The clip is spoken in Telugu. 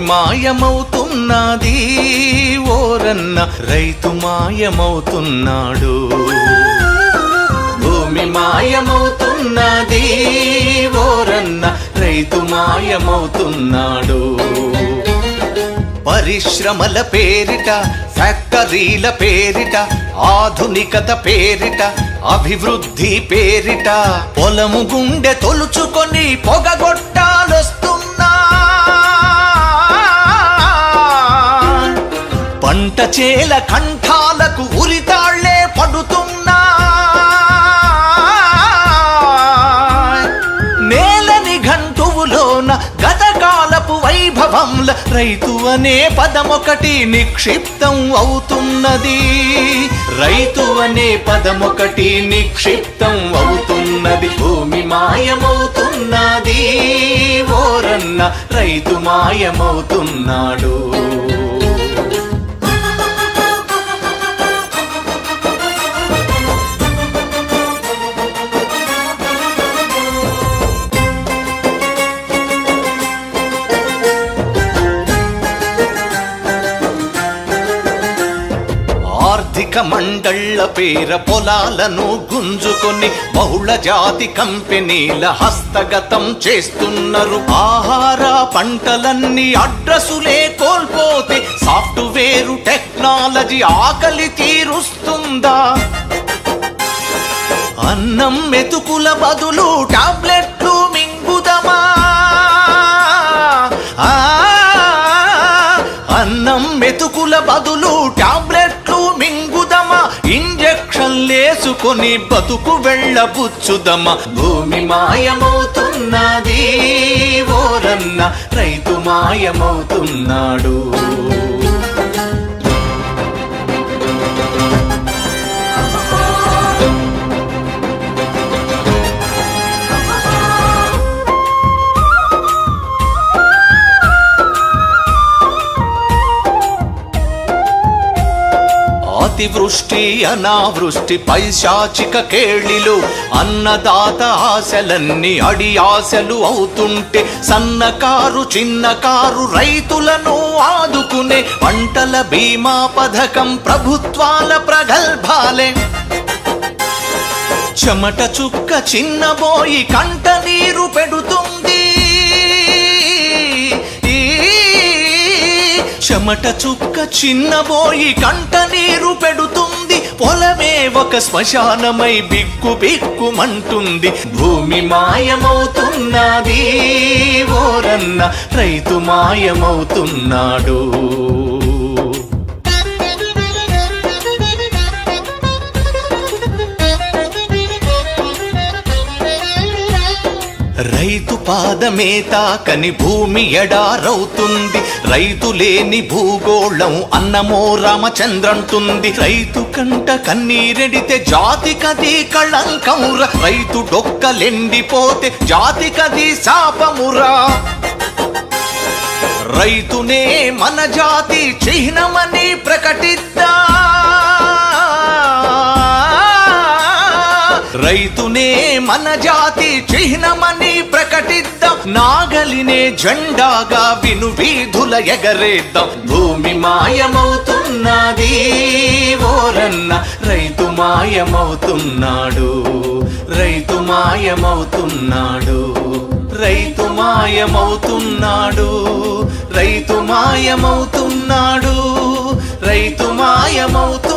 మాయమవుతున్నది ఓరన్న రైతు మాయమవుతున్నాడు. భూమి మాయమవుతున్నది ఓరన్న రైతు మాయమవుతున్నాడు. పరిశ్రమల పేరిట ఫ్యాక్టరీల పేరిట ఆధునికత పేరిట అభివృద్ధి పేరిట పొలము గుండె తొలుచుకొని పొగగొట్టాలొస్తున్నా. పంట చేల కంఠాలకు ఉరితాళ్లే పడుతున్నా. నేలని గంటువులోన గతకాలపు వైభవంల రైతు అనే పదమొకటి నిక్షిప్తం అవుతున్నది. రైతు అనే పదమొకటి నిక్షిప్తం అవుతున్నది. భూమి మాయమవుతున్నది ఓరన్న రైతు మాయమవుతున్నాడు. ఆర్థిక మండళ్ల పేర పొలాలను గుంజుకొని బహుళ జాతి కంపెనీల హస్తగతం చేస్తున్నారు. ఆహార పంటలన్నీ అడ్రసులే కోల్పోతే సాఫ్ట్వేరు టెక్నాలజీ ఆకలి తీరుస్తుందా? అన్నం మెతుకుల బదులు టాబ్లెట్లు మింగుదమా? అన్నం మెతుకుల బదులు టాబ్లెట్లు మింగుదమా? ఇంజెక్షన్లేసుకొని బతుకు వెళ్ళబుచ్చుదమా? భూమి మాయమవుతున్నది ఓరన్న రైతు మాయమవుతున్నాడు. అతివృష్టి అనావృష్టి పైశాచిక కేళిలు అన్నదాత ఆశలన్నీ అడి ఆశలు అవుతుంటే సన్నకారు చిన్నకారు రైతులను ఆదుకునే పంటల బీమా పథకం ప్రభుత్వాల ప్రగల్భాలే. చెమట చుక్క చిన్నబోయి కంట నీరు పెడుతుంది. చెమట చుక్క చిన్నబోయి కంట నీరు పెడుతుంది. పొలమే ఒక శ్మశానమై బిక్కు బిక్కుమంటుంది. భూమి మాయమవుతున్నది ఓరన్న రైతు మాయమవుతున్నాడు. రైతు పాదమే తాకని భూమి ఎడారవుతుంది. రైతు లేని భూగోళం అన్నమో రామచంద్రంటుంది. రైతు కంట కన్నీరెడితే జాతికది కళంకమురా. రైతు డొక్కలెండిపోతే జాతికది శాపమురా. రైతునే మన జాతి చిహ్నమని ప్రకటిద్దా. రైతునే మన జాతి చిహ్నమని ప్రకటిద్దాం. నాగలినే జెండాగా విను వీధుల ఎగరేద్దాం. భూమి మాయమవుతున్నది ఓరన్న రైతు మాయమవుతున్నాడు. రైతు మాయమవుతున్నాడు. రైతు మాయమవుతున్నాడు. రైతు మాయమవుతున్నాడు. రైతు మాయమవుతున్నాడు.